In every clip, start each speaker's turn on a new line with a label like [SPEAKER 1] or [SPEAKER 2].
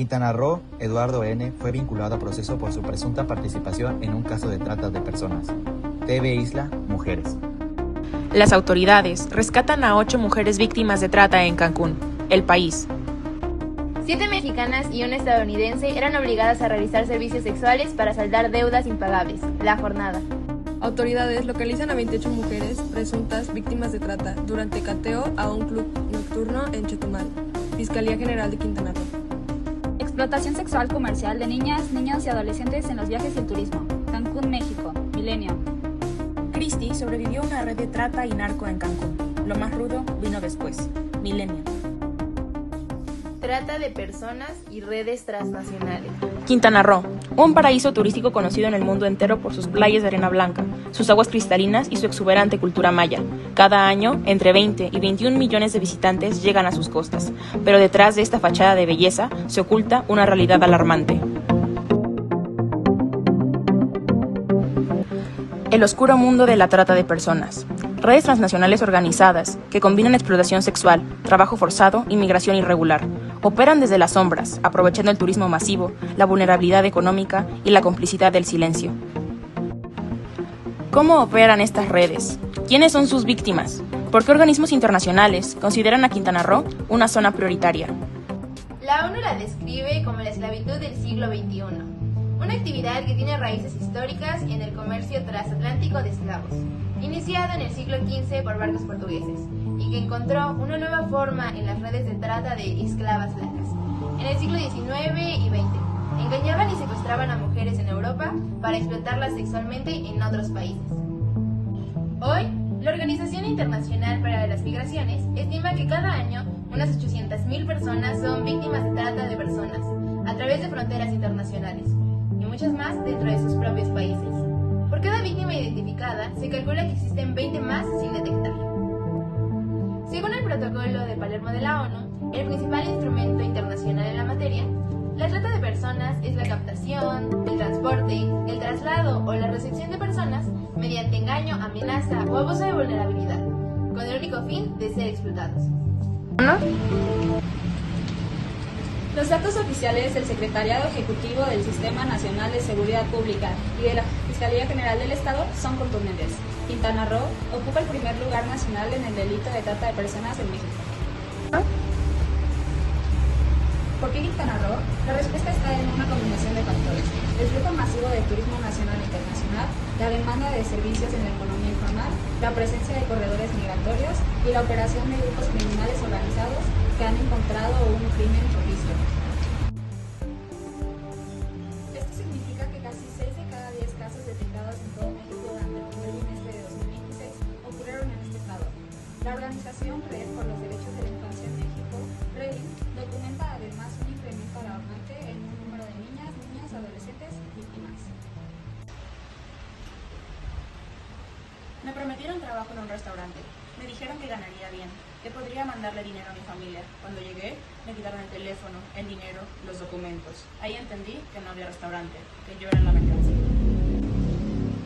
[SPEAKER 1] Quintana Roo, Eduardo N. fue vinculado a proceso por su presunta participación en un caso de trata de personas. TV Isla, mujeres.
[SPEAKER 2] Las autoridades rescatan a 8 mujeres víctimas de trata en Cancún, El País.
[SPEAKER 3] 7 mexicanas y una estadounidense eran obligadas a realizar servicios sexuales para saldar deudas impagables. La Jornada.
[SPEAKER 4] Autoridades localizan a 28 mujeres presuntas víctimas de trata durante cateo a un club nocturno en Chetumal. Fiscalía General de Quintana Roo.
[SPEAKER 5] Explotación sexual comercial de niñas, niños y adolescentes en los viajes y el turismo. Cancún, México. Milenio.
[SPEAKER 6] Cristi sobrevivió a una red de trata y narco en Cancún. Lo más rudo vino después. Milenio.
[SPEAKER 3] Trata de personas y redes transnacionales.
[SPEAKER 2] Quintana Roo, un paraíso turístico conocido en el mundo entero por sus playas de arena blanca, sus aguas cristalinas y su exuberante cultura maya. Cada año, entre 20 y 21 millones de visitantes llegan a sus costas, pero detrás de esta fachada de belleza se oculta una realidad alarmante. El oscuro mundo de la trata de personas. Redes transnacionales organizadas que combinan explotación sexual, trabajo forzado y migración irregular. Operan desde las sombras, aprovechando el turismo masivo, la vulnerabilidad económica y la complicidad del silencio. ¿Cómo operan estas redes? ¿Quiénes son sus víctimas? ¿Por qué organismos internacionales consideran a Quintana Roo una zona prioritaria?
[SPEAKER 3] La ONU la describe como la esclavitud del siglo XXI. Una actividad que tiene raíces históricas en el comercio transatlántico de esclavos, iniciado en el siglo XV por barcos portugueses, y que encontró una nueva forma en las redes de trata de esclavas blancas. En el siglo XIX y XX, engañaban y secuestraban a mujeres en Europa para explotarlas sexualmente en otros países. Hoy, la Organización Internacional para las Migraciones estima que cada año unas 800.000 personas son víctimas de trata de personas a través de fronteras internacionales, y muchas más dentro de sus propios países. Por cada víctima identificada, se calcula que existen 20 más sin detectar. Según el protocolo de Palermo de la ONU, el principal instrumento internacional en la materia, la trata de personas es la captación, el transporte, el traslado o la recepción de personas mediante engaño, amenaza o abuso de vulnerabilidad, con el único fin de ser explotados.
[SPEAKER 5] Los datos oficiales del Secretariado Ejecutivo del Sistema Nacional de Seguridad Pública y de la Fiscalía General del Estado son contundentes. Quintana Roo ocupa el primer lugar nacional en el delito de trata de personas en México. ¿Por qué Quintana Roo? La respuesta está en una combinación de factores: el flujo masivo de turismo nacional e internacional, la demanda de servicios en la economía informal, la presencia de corredores migratorios y la operación de grupos criminales organizados que han encontrado un crimen propicio. Esto significa que casi 6 de cada 10 casos detectados en todo México durante el primer trimestre de 2026 ocurrieron en este estado. La organización Red por los Derechos de la Infancia en México, REDIM, documenta además un incremento alarmante en un número de niñas, niños, adolescentes víctimas.
[SPEAKER 6] Me prometieron trabajo en un restaurante. Me dijeron que ganaría bien, que podría mandarle dinero a mi familia. Cuando llegué, me quitaron el teléfono, el dinero, los documentos. Ahí entendí que no había restaurante, que yo era la mercancía.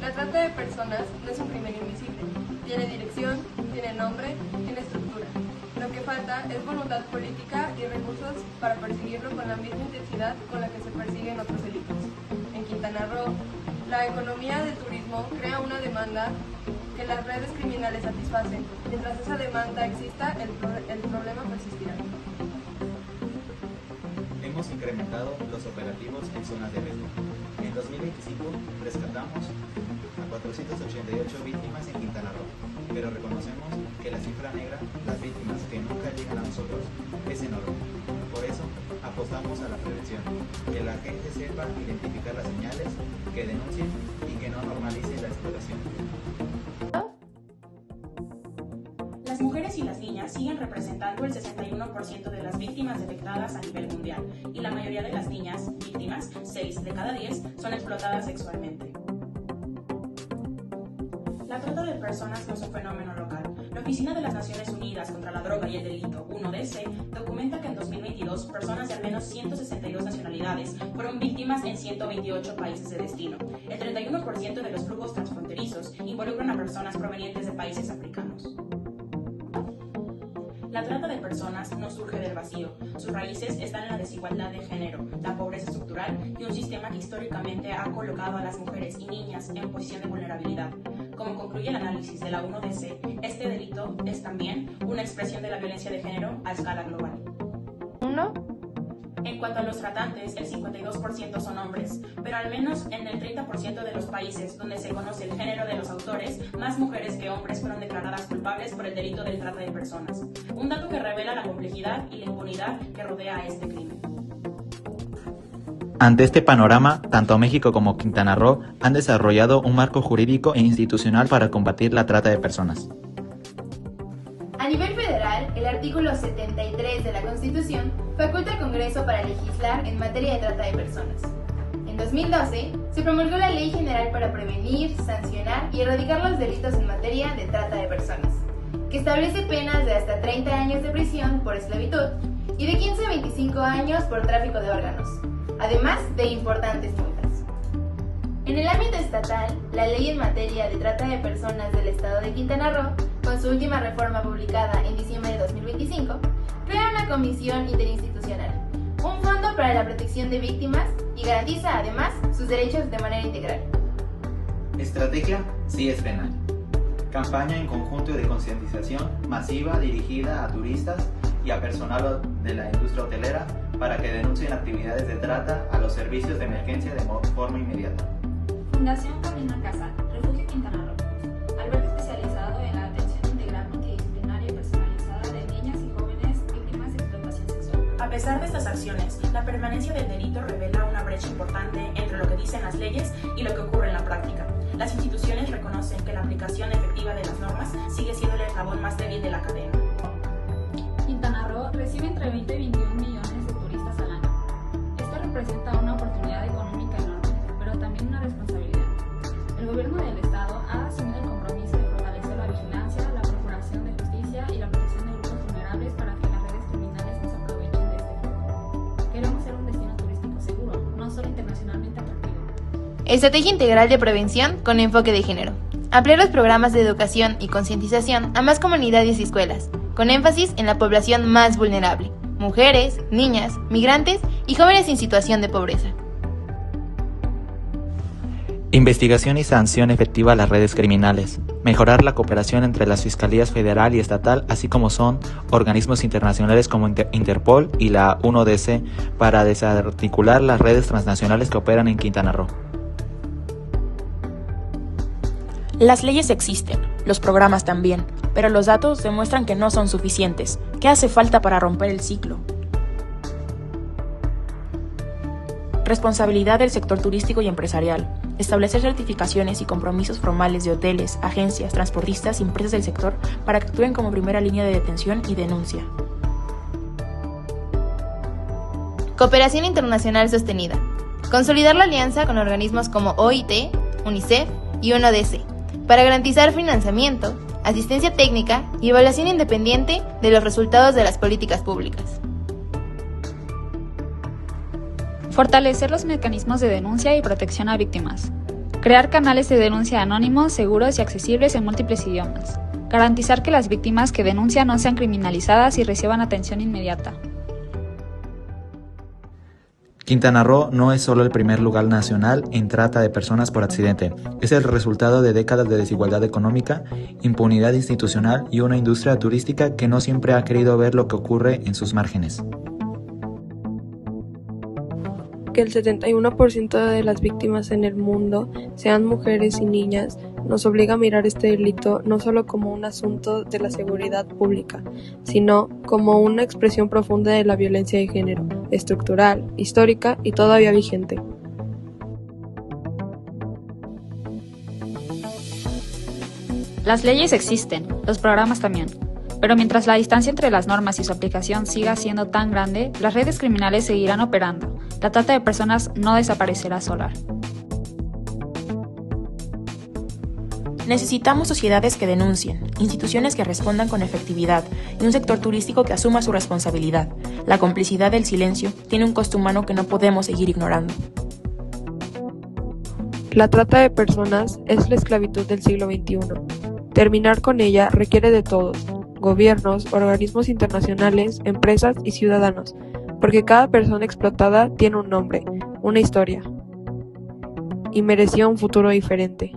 [SPEAKER 4] La trata de personas no es un crimen invisible. Tiene dirección, tiene nombre, tiene estructura. Lo que falta es voluntad política y recursos para perseguirlo con la misma intensidad con la que se persiguen otros delitos. En Quintana Roo, la economía del turismo crea una demanda que las redes criminales satisfacen. Mientras esa demanda exista, el problema persistirá.
[SPEAKER 1] Hemos incrementado los operativos en zonas de riesgo. En 2025 rescatamos a 488 víctimas en Quintana Roo, pero reconocemos que la cifra negra, las víctimas que nunca llegan a nosotros, es enorme. Por eso apostamos a la prevención, que la gente sepa identificar las señales, que denuncien y que no normalice la explotación.
[SPEAKER 6] Las mujeres y las niñas siguen representando el 61% de las víctimas detectadas a nivel mundial, y la mayoría de las niñas víctimas, 6 de cada 10, son explotadas sexualmente. La trata de personas no es un fenómeno local. La Oficina de las Naciones Unidas contra la Droga y el Delito, UNODC, documenta que en 2022 personas de al menos 162 nacionalidades fueron víctimas en 128 países de destino. El 31% de los flujos transfronterizos involucran a personas provenientes de países africanos. La trata de personas no surge del vacío. Sus raíces están en la desigualdad de género, la pobreza estructural y un sistema que históricamente ha colocado a las mujeres y niñas en posición de vulnerabilidad. Como concluye el análisis de la 1DC, este delito es también una expresión de la violencia de género a escala global. En cuanto a los tratantes, el 52% son hombres, pero al menos en el 30% de los países donde se conoce el género de los autores, más mujeres que hombres fueron declaradas culpables por el delito del trata de personas. Un dato que revela la complejidad y la impunidad que rodea a este crimen.
[SPEAKER 1] Ante este panorama, tanto México como Quintana Roo han desarrollado un marco jurídico e institucional para combatir la trata de personas.
[SPEAKER 3] A nivel federal, el artículo 73 de la Constitución faculta al Congreso para legislar en materia de trata de personas. En 2012, se promulgó la Ley General para prevenir, sancionar y erradicar los delitos en materia de trata de personas, que establece penas de hasta 30 años de prisión por esclavitud y de 15 a 25 años por tráfico de órganos, además de importantes multas. En el ámbito estatal, la ley en materia de trata de personas del estado de Quintana Roo, con su última reforma publicada en diciembre de 2025, crea una comisión interinstitucional, un fondo para la protección de víctimas y garantiza además sus derechos de manera integral.
[SPEAKER 1] Estrategia sí es penal. Campaña en conjunto de concientización masiva dirigida a turistas y a personal de la industria hotelera para que denuncien actividades de trata a los servicios de emergencia de forma inmediata.
[SPEAKER 5] Fundación Camino a Casa, Refugio Quintana Roo, albergue especializado en la atención integral multidisciplinaria y personalizada de niñas y jóvenes víctimas de explotación sexual.
[SPEAKER 6] A pesar de estas acciones, la permanencia del delito revela una brecha importante entre lo que dicen las leyes y lo que ocurre en la práctica. Las instituciones reconocen que la aplicación efectiva de las normas sigue siendo el eslabón más débil de la cadena.
[SPEAKER 5] Quintana Roo recibe entre 20 y 21 millones de turistas al año. Esto representa una oportunidad económica enorme, pero también una responsabilidad. El gobierno del estado ha asumido el compromiso de fortalecer la vigilancia, la procuración de justicia y la protección de grupos vulnerables para que las redes criminales no se aprovechen de este fenómeno. Queremos ser un destino turístico seguro, no solo internacionalmente atractivo.
[SPEAKER 3] Estrategia integral de prevención con enfoque de género. Ampliar los programas de educación y concientización a más comunidades y escuelas, con énfasis en la población más vulnerable, mujeres, niñas, migrantes y jóvenes en situación de pobreza.
[SPEAKER 1] Investigación y sanción efectiva a las redes criminales. Mejorar la cooperación entre las fiscalías federal y estatal, así como son organismos internacionales como Interpol y la 1DC para desarticular las redes transnacionales que operan en Quintana Roo.
[SPEAKER 2] Las leyes existen, los programas también, pero los datos demuestran que no son suficientes. ¿Qué hace falta para romper el ciclo? Responsabilidad del sector turístico y empresarial. Establecer certificaciones y compromisos formales de hoteles, agencias, transportistas y empresas del sector para que actúen como primera línea de detención y denuncia.
[SPEAKER 3] Cooperación internacional sostenida. Consolidar la alianza con organismos como OIT, UNICEF y 1DC para garantizar financiamiento, asistencia técnica y evaluación independiente de los resultados de las políticas públicas.
[SPEAKER 7] Fortalecer los mecanismos de denuncia y protección a víctimas. Crear canales de denuncia anónimos, seguros y accesibles en múltiples idiomas. Garantizar que las víctimas que denuncian no sean criminalizadas y reciban atención inmediata.
[SPEAKER 1] Quintana Roo no es solo el primer lugar nacional en trata de personas por accidente, es el resultado de décadas de desigualdad económica, impunidad institucional y una industria turística que no siempre ha querido ver lo que ocurre en sus márgenes.
[SPEAKER 8] Que el 71% de las víctimas en el mundo sean mujeres y niñas nos obliga a mirar este delito no solo como un asunto de la seguridad pública, sino como una expresión profunda de la violencia de género, estructural, histórica y todavía vigente.
[SPEAKER 7] Las leyes existen, los programas también. Pero mientras la distancia entre las normas y su aplicación siga siendo tan grande, las redes criminales seguirán operando. La trata de personas no desaparecerá sola.
[SPEAKER 2] Necesitamos sociedades que denuncien, instituciones que respondan con efectividad y un sector turístico que asuma su responsabilidad. La complicidad del silencio tiene un costo humano que no podemos seguir ignorando.
[SPEAKER 8] La trata de personas es la esclavitud del siglo XXI. Terminar con ella requiere de todos, gobiernos, organismos internacionales, empresas y ciudadanos, porque cada persona explotada tiene un nombre, una historia, y merecía un futuro diferente.